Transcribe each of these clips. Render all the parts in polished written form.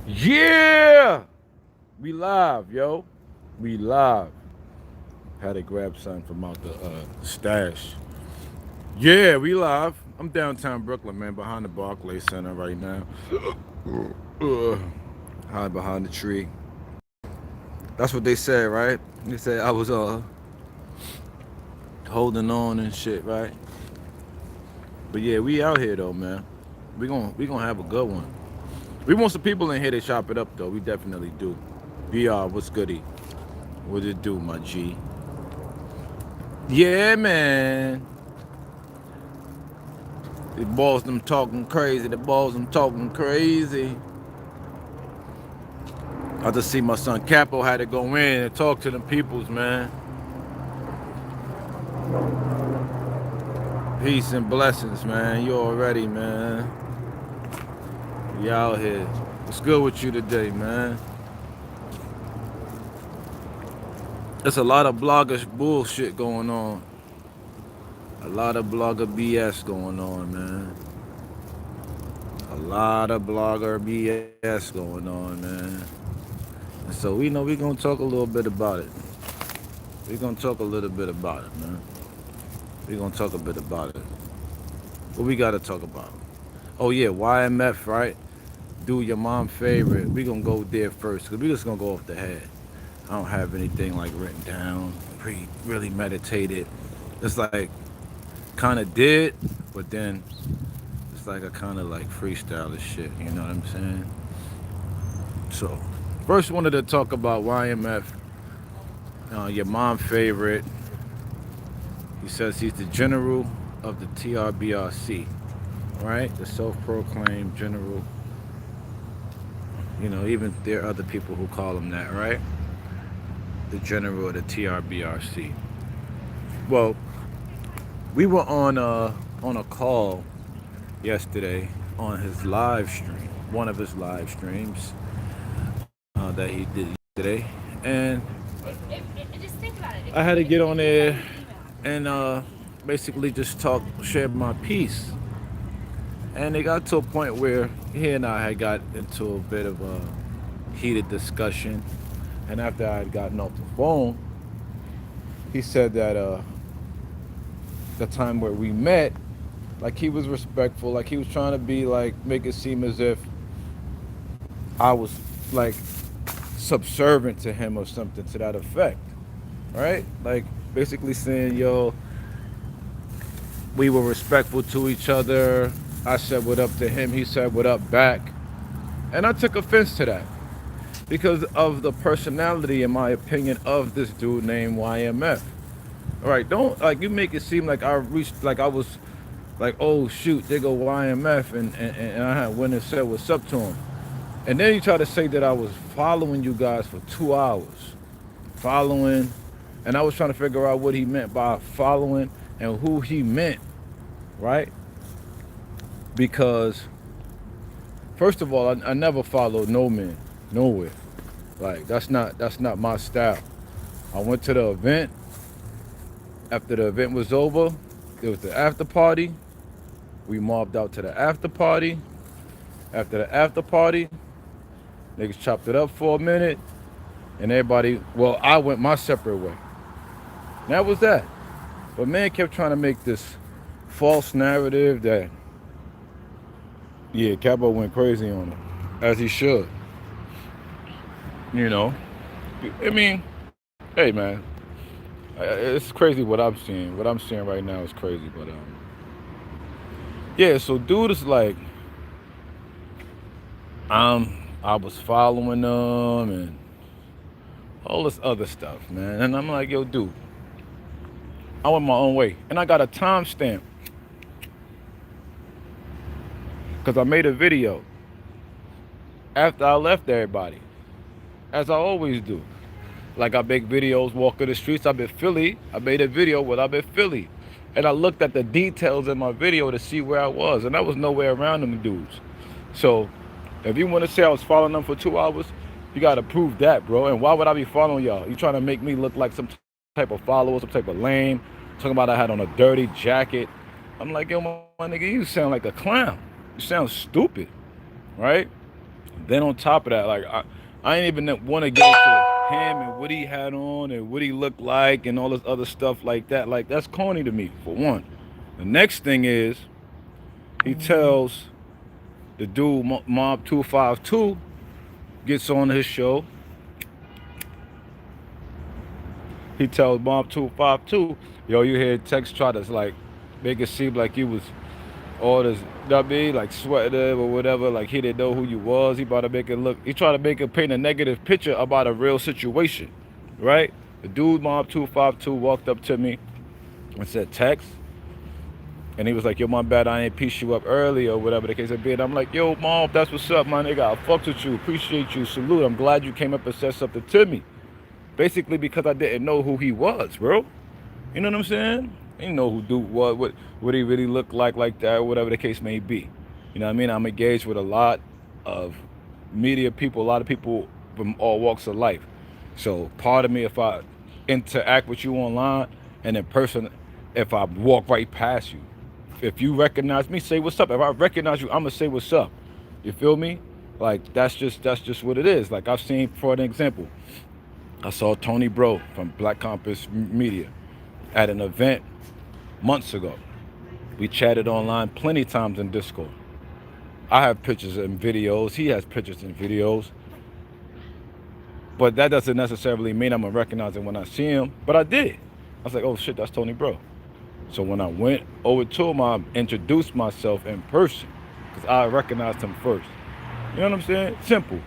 Yeah! We live, yo. We live. Had to grab something from out the stash. Yeah, we live. I'm downtown Brooklyn, man, behind the Barclays Center right now. Uh, Hide behind the tree. That's what they said, right? They said I was holding on and shit, right? But yeah, we out here though, man. We gonna have a good one. We want some people in here to chop it up though. We definitely do. BR, what's goody? What it do, my G? Yeah, man. The balls them talking crazy. The balls them talking crazy. I just see my son Capo had to go in and talk to them peoples, man. Peace and blessings, man. You already, man. We out here. What's good with you today, man? There's a lot of blogger bullshit going on. A lot of blogger BS going on, man. A lot of blogger BS going on, man. And so we know we gonna talk a little bit about it. We gonna talk a little bit about it, man. We gonna talk a bit about it. What we gotta talk about? Oh yeah, YMF, right? Do your mom favorite. We gonna go there first, cause we just gonna go off the head. I don't have anything like written down, really meditated. It's like kind of did, but then it's like a kind of like freestyle and shit. You know what I'm saying? So first, wanted to talk about YMF. Your mom favorite. He says he's the general of the TRBRC, right? The self-proclaimed general. You know, even there are other people who call him that, right? The general of the TRBRC. Well, we were on a call yesterday on his live stream, one of his live streams that he did yesterday, and Just think about it. If I you had to if get you on if you send there an email. and basically just talk, share my piece. And it got to a point where he and I had got into a bit of a heated discussion. And after I had gotten off the phone, he said that the time where we met, like he was respectful, like he was trying to be like make it seem as if I was like subservient to him or something to that effect, right? Like basically saying, yo, we were respectful to each other. I said what up to him, he said what up back. And I took offense to that because of the personality, in my opinion, of this dude named YMF. All right, don't like you make it seem like I reached, like I was, like oh shoot, there go YMF, and I had went and said what's up to him, and then you try to say that I was following you guys for 2 hours, following, and I was trying to figure out what he meant by following and who he meant, right? Because first of all, I never followed no man, nowhere. Like that's not my style. I went to the event. After the event was over, there was the after party. We mobbed out to the after party. After the after party, niggas chopped it up for a minute, and everybody. Well, I went my separate way. And that was that. But man kept trying to make this false narrative that yeah, Capo went crazy on him, as he should. You know, I mean, hey man, it's crazy what I'm seeing. What I'm seeing right now is crazy, but yeah. So dude is like, I was following them and all this other stuff, man. And I'm like, yo, dude, I went my own way, and I got a timestamp because I made a video after I left everybody, as I always do. Like I make videos walking the streets. I've been Philly. I made a video when I've been Philly, and I looked at the details in my video to see where I was, and I was nowhere around them dudes. So, if you want to say I was following them for 2 hours, you got to prove that, bro. And why would I be following y'all? You trying to make me look like some type of follower, some type of lame? Talking about I had on a dirty jacket. I'm like, yo, my nigga, you sound like a clown. You sound stupid, right? Then on top of that, like I ain't even want to get into him and what he had on and what he looked like and all this other stuff like that. Like that's corny to me, for one. The next thing is he tells the dude Mob 252 gets on his show. He tells Mob 252, yo, you hear text try to like make it seem like you was all this W, like sweater or whatever, like he didn't know who you was. He about to make it look, he tried to make it paint a negative picture about a real situation, right? The dude, Mob 252, walked up to me and said, text. And he was like, yo, my bad, I ain't piece you up early or whatever the case may be. And I'm like, yo, Mom, that's what's up, my nigga. I fucked with you, appreciate you, salute. I'm glad you came up and said something to me. Basically because I didn't know who he was, bro. You know what I'm saying? I didn't know who do what he really looked like that, or whatever the case may be. You know what I mean? I'm engaged with a lot of media people, a lot of people from all walks of life. So part of me, if I interact with you online and in person, if I walk right past you, if you recognize me, say what's up. If I recognize you, I'm gonna say what's up. You feel me? Like that's just what it is. Like I've seen, for an example, I saw Tony Bro from Black Compass Media at an event months ago. We chatted online plenty times in Discord. I have pictures and videos. He has pictures and videos. But that doesn't necessarily mean I'm gonna recognize him when I see him. But I did. I was like, oh shit, that's Tony Bro. So when I went over to him, I introduced myself in person because I recognized him first. You know what I'm saying? Simple.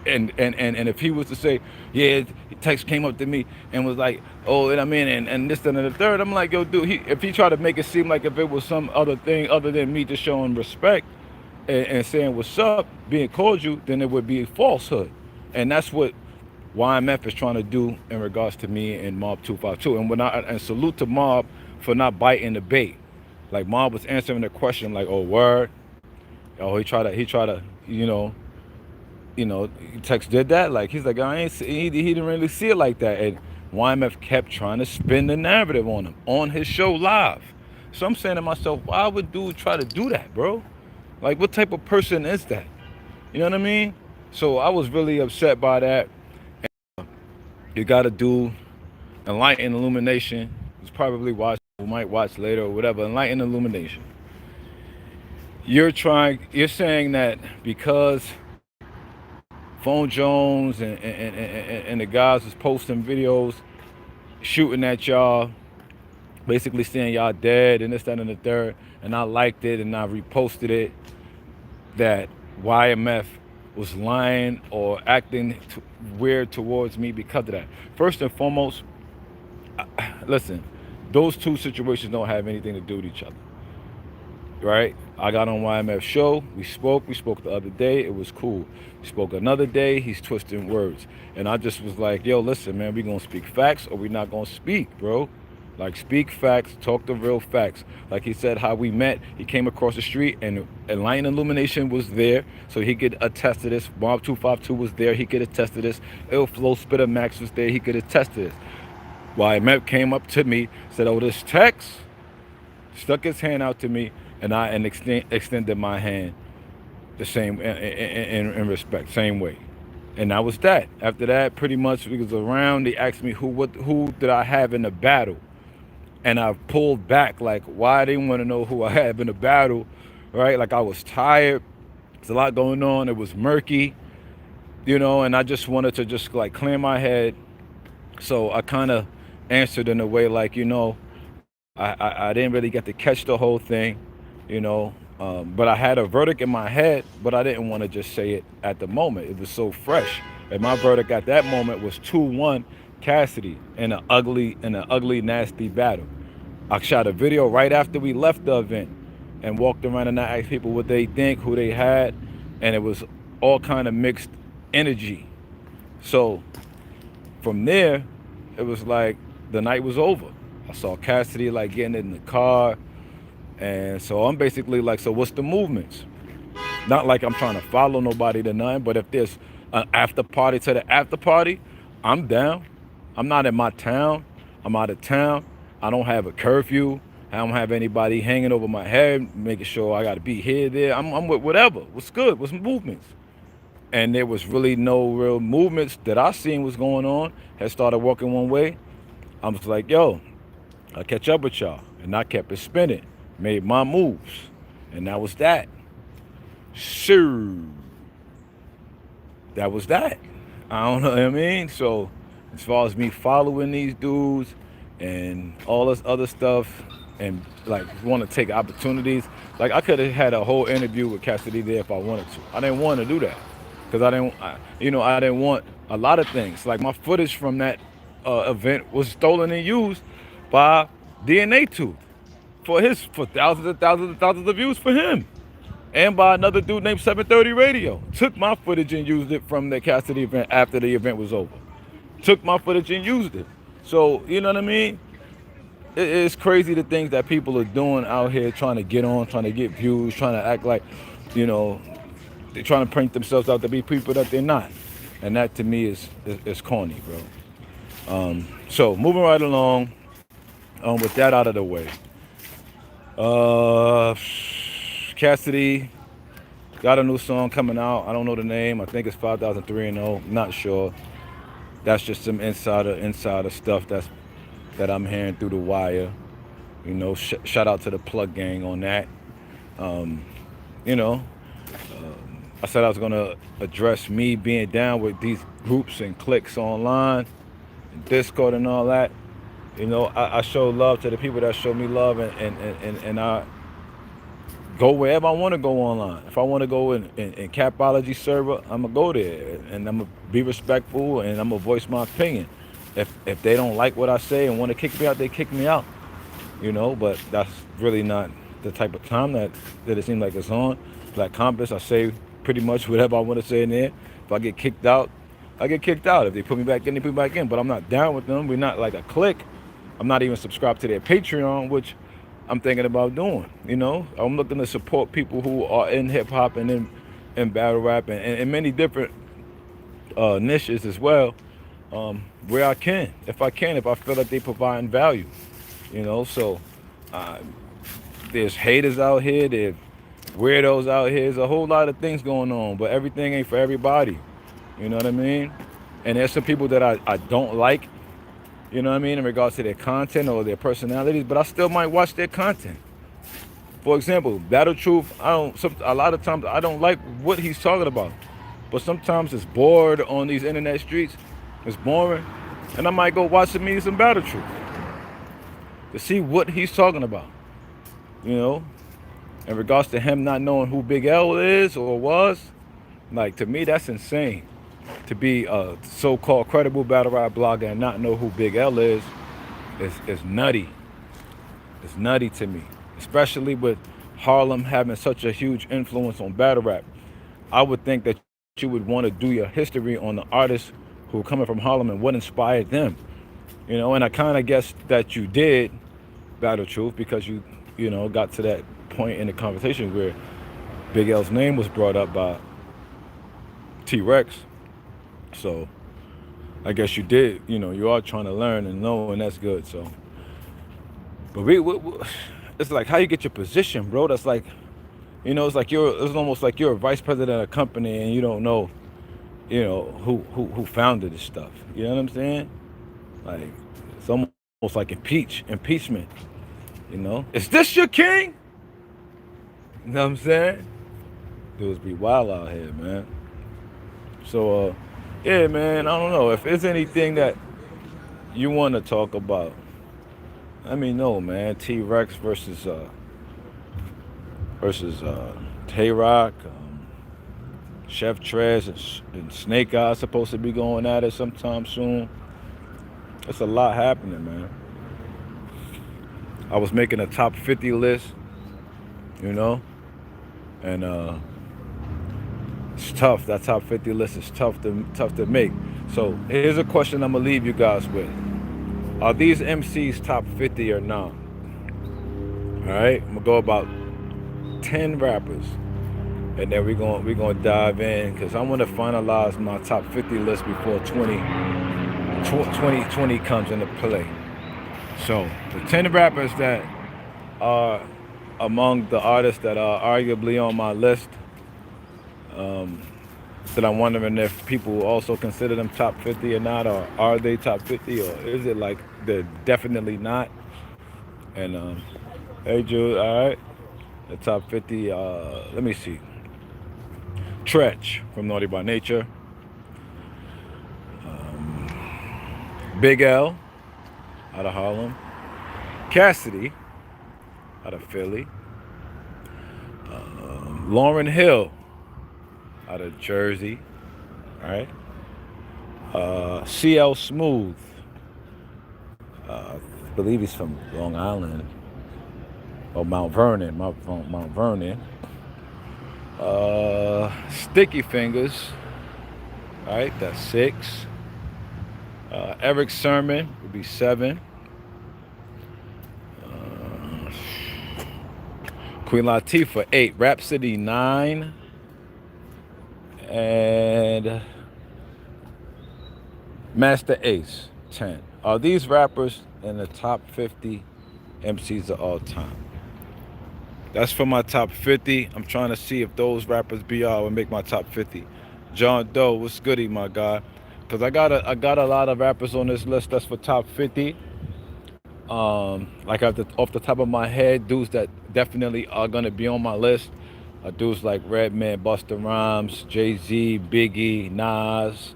And if he was to say, yeah, text came up to me and was like, oh, and I'm in and this and the third, I'm like, yo, dude, if he tried to make it seem like if it was some other thing other than me just showing respect and saying what's up, being cordial, then it would be a falsehood. And that's what YMF is trying to do in regards to me and Mob 252. And salute to Mob for not biting the bait. Like Mob was answering the question like, oh, word. Oh, he tried to, Tex did that. Like he's like, I ain't see, he didn't really see it like that. And YMF kept trying to spin the narrative on him on his show live. So I'm saying to myself, why would dude try to do that, bro? Like what type of person is that? You know what I mean? So I was really upset by that. You gotta do Enlighten Illumination. It's probably watch, we might watch later or whatever. Enlighten Illumination. You're saying that because Phone Jones and the guys was posting videos shooting at y'all, basically saying y'all dead and this, that, and the third, and I liked it and I reposted it, that YMF was lying or acting weird towards me because of that. First and foremost, listen, those two situations don't have anything to do with each other. Right? I got on YMF show. We spoke. We spoke the other day. It was cool. We spoke another day. He's twisting words. And I just was like, yo, listen, man, we going to speak facts or we not going to speak, bro. Like, speak facts. Talk the real facts. Like he said, how we met. He came across the street and Enlighten Illumination was there. So he could attest to this. Mob 252 was there. He could attest to this. Ill Flow Spitter Max was there. He could attest to this. YMF came up to me, said, oh, this text, stuck his hand out to me, and I extended my hand the same in respect, same way. And that was that. After that, pretty much we was around. They asked me who did I have in the battle, and I pulled back. Like why they want to know who I had in the battle, right? Like I was tired. There's a lot going on. It was murky, and I just wanted to just like clear my head. So I kind of answered in a way like, I didn't really get to catch the whole thing, but I had a verdict in my head, but I didn't want to just say it at the moment. It was so fresh. And my verdict at that moment was 2-1 Cassidy in an ugly, nasty battle. I shot a video right after we left the event and walked around and I asked people what they think, who they had, and it was all kind of mixed energy. So from there, it was like the night was over. I saw Cassidy like getting in the car. And so I'm basically like, so what's the movements? Not like I'm trying to follow nobody to nothing, but if there's an after party to the after party, I'm down. I'm not in my town. I'm out of town. I don't have a curfew. I don't have anybody hanging over my head, making sure I got to be here, there. I'm with whatever. What's good? What's movements? and there was really no real movements that I seen was going on, had started walking one way, I was like, yo, I'll catch up with y'all. And I kept it spinning, made my moves. And that was that. Sure. That was that. I don't know what I mean? So, as far as me following these dudes and all this other stuff, and like want to take opportunities, like I could have had a whole interview with Cassidy there if I wanted to. I didn't want to do that because I didn't want a lot of things. Like my footage from that event was stolen and used by DNA Tooth for thousands and thousands and thousands of views for him, and by another dude named 730 Radio. Took my footage and used it from the Cassidy event after the event was over. Took my footage and used it. So, you know what I mean? It's crazy the things that people are doing out here trying to get on, trying to get views, trying to act like, you know, they're trying to paint themselves out to be people that they're not. And that to me is corny, bro. So moving right along, with that out of the way. Uh, Cassidy got a new song coming out. I don't know the name. I think it's 5003 and 0. Not sure. That's just some insider stuff that I'm hearing through the wire. You know, shout out to the Plug Gang on that. You know, I said I was gonna address me being down with these groups and cliques online, and Discord and all that. You know, I show love to the people that show me love, and I go wherever I want to go online. If I want to go in Capology server, I'm gonna go there, and I'm gonna be respectful, and I'm gonna voice my opinion. If they don't like what I say and want to kick me out, they kick me out. You know, but that's really not the type of time that it seems like it's on. Black Compass, I say pretty much whatever I want to say in there. If I get kicked out, I get kicked out. If they put me back in, they put me back in. But I'm not down with them. We're not like a clique. I'm not even subscribed to their Patreon, which I'm thinking about doing. You know, I'm looking to support people who are in hip hop and in battle rap and many different niches as well, where I can, if I feel like they provide value. You know, so there's haters out here, there's weirdos out here. There's a whole lot of things going on, but everything ain't for everybody. You know what I mean? And there's some people that I don't like, you know what I mean, in regards to their content or their personalities, but I still might watch their content. For example, Battle Truth, a lot of times I don't like what he's talking about, but sometimes it's bored on these internet streets. It's boring, and I might go watch some Battle Truth to see what he's talking about. You know, in regards to him not knowing who Big L is or was, like, to me that's insane. To be a so-called credible battle rap blogger and not know who Big L is nutty. It's nutty to me, especially with Harlem having such a huge influence on battle rap. I would think that you would want to do your history on the artists who are coming from Harlem and what inspired them. You know, and I kind of guess that you did, Battle Truth, because you know, got to that point in the conversation where Big L's name was brought up by T-Rex. So I guess you did, you know, you are trying to learn and know, and that's good. So, but it's like how you get your position, bro. That's like, you know, it's almost like you're a vice president of a company and you don't know, you know, who founded this stuff. You know what I'm saying? Like, it's almost like impeachment. You know, is this your king? You know what I'm saying? Dudes be wild out here, man. So, yeah, man, I don't know. If there's anything that you want to talk about, let me know, man. T-Rex versus Tay-Rock, Chef Trez and Snake Eye supposed to be going at it sometime soon. There's a lot happening, man. I was making a top 50 list, you know, and it's tough. That top 50 list is tough to make. So here's a question I'm gonna leave you guys with: are these MCs top 50 or not? All right, I'm gonna go about 10 rappers, and then we're gonna dive in because I want to finalize my top 50 list before 2020 comes into play. So the 10 rappers that are among the artists that are arguably on my list, that I'm wondering if people also consider them top 50 or not, or are they top 50, or is it like they're definitely not? And hey, Jude, all right, the top 50. Let me see. Tretch from Naughty by Nature, Big L out of Harlem, Cassidy out of Philly, Lauren Hill out of Jersey, all right. CL Smooth, I believe he's from Long Island or Mount Vernon, Mount Vernon. Sticky Fingers, all right, that's 6. Eric Sermon would be 7. Queen Latifah 8. Rhapsody 9. And Master Ace 10. Are these rappers in the top 50 MCs of all time? That's for my top 50. I'm trying to see if those rappers BR would make my top 50. John Doe, what's goody, my guy? Because I got a lot of rappers on this list that's for top 50. Like off the top of my head, dudes that definitely are gonna be on my list are dudes like Redman, Busta Rhymes, Jay-Z, Biggie, Nas,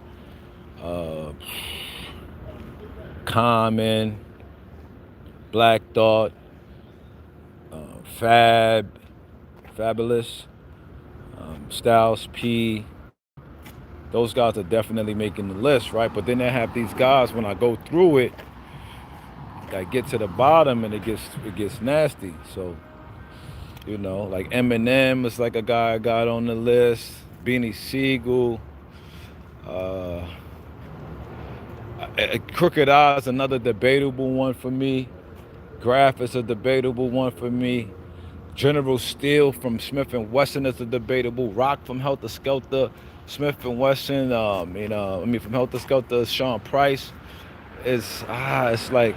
uh, Common, Black Thought, Fabulous, Styles P. Those guys are definitely making the list, right? But then they have these guys when I go through it that get to the bottom and it gets nasty. So like Eminem is like a guy I got on the list. Beanie Siegel, uh, Crooked Eye is another debatable one for me. Graph is a debatable one for me. General Steel from Smith and Wesson is a debatable. Rock from Helter Skelter, Smith and Wesson. From Helter Skelter, Sean Price. It's like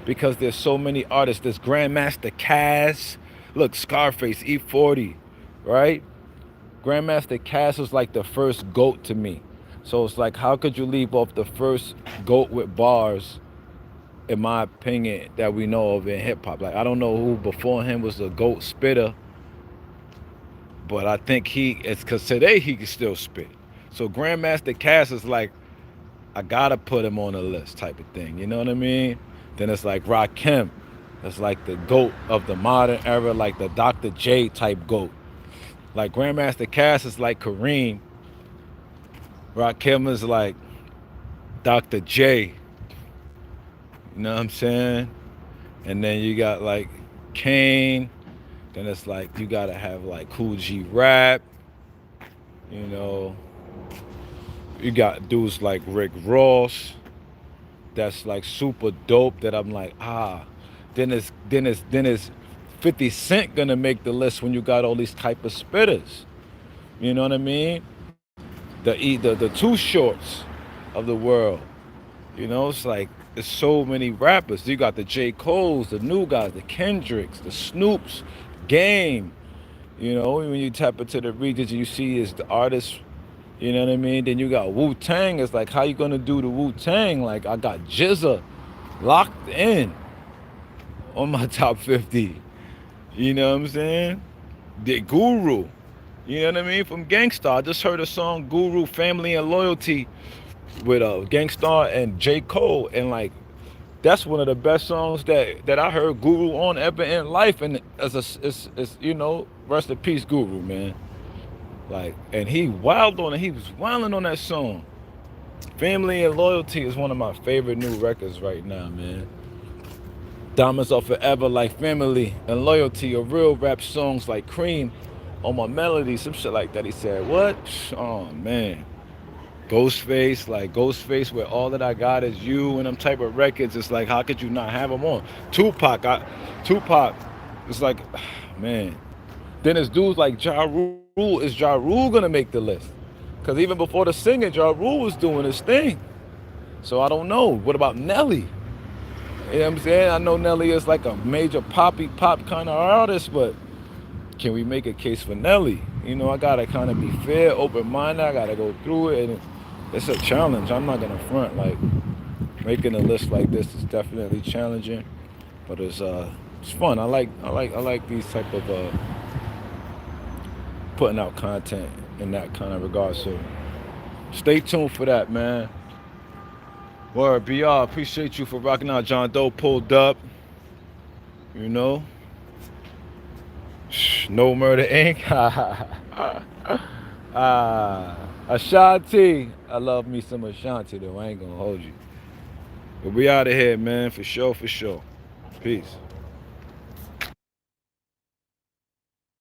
because there's so many artists. There's Grandmaster Caz. Look, Scarface, E40, right? Grandmaster Caz was like the first GOAT to me. So it's like, how could you leave off the first GOAT with bars, in my opinion, that we know of in hip hop? Like, I don't know who before him was a GOAT spitter, but I think it's because today he can still spit. So Grandmaster Caz is like, I gotta put him on the list type of thing. You know what I mean? Then it's like Rakim. That's like the GOAT of the modern era, like the Dr. J type GOAT. Like Grandmaster Caz is like Kareem. Rakim is like Dr. J. You know what I'm saying? And then you got like Kane. Then it's like you gotta have like Cool G Rap. You know. You got dudes like Rick Ross. That's like super dope. That I'm like, Then it's 50 Cent gonna make the list when you got all these type of spitters. You know what I mean? The Too Shorts of the world. It's like there's so many rappers. You got the J. Cole's, the new guys, the Kendricks, the Snoops, Game. When you tap into the regions and you see is the artists, you know what I mean? Then you got Wu Tang. It's like, how you gonna do the Wu Tang? Like, I got Jizza locked in on my top 50. You know what I'm saying? The Guru. You know what I mean? From Gangstar. I just heard a song, Guru, Family and Loyalty, with Gangstar and J. Cole. And like, that's one of the best songs that I heard Guru on ever in life. And it's rest in peace, Guru, man. Like, and he wild on it. He was wilding on that song. Family and Loyalty is one of my favorite new records right now, man. Diamonds Are Forever, like Family and Loyalty, or real rap songs like Cream on my melody, some shit like that. He said, what? Oh, man. Ghostface, where all that I got is you, and them type of records. It's like, how could you not have them on? Tupac, it's like, man. Then there's dudes like Ja Rule. Is Ja Rule gonna make the list? Because even before the singing, Ja Rule was doing his thing. So I don't know. What about Nelly? You know what I'm saying? I know Nelly is like a major poppy pop kind of artist, but can we make a case for Nelly? You You know, I gotta kind of be fair, open-minded. I gotta go through it, and it's a challenge. I'm not gonna front. Like making a list like this is definitely challenging, but it's fun. I like these type of putting out content in that kind of regard. So stay tuned for that, man. Word, BR, appreciate you for rocking out. John Doe pulled up, you know. No Murder Inc. Ashanti. I love me some Ashanti though. I ain't gonna hold you. But we out of here, man, for sure, for sure. Peace.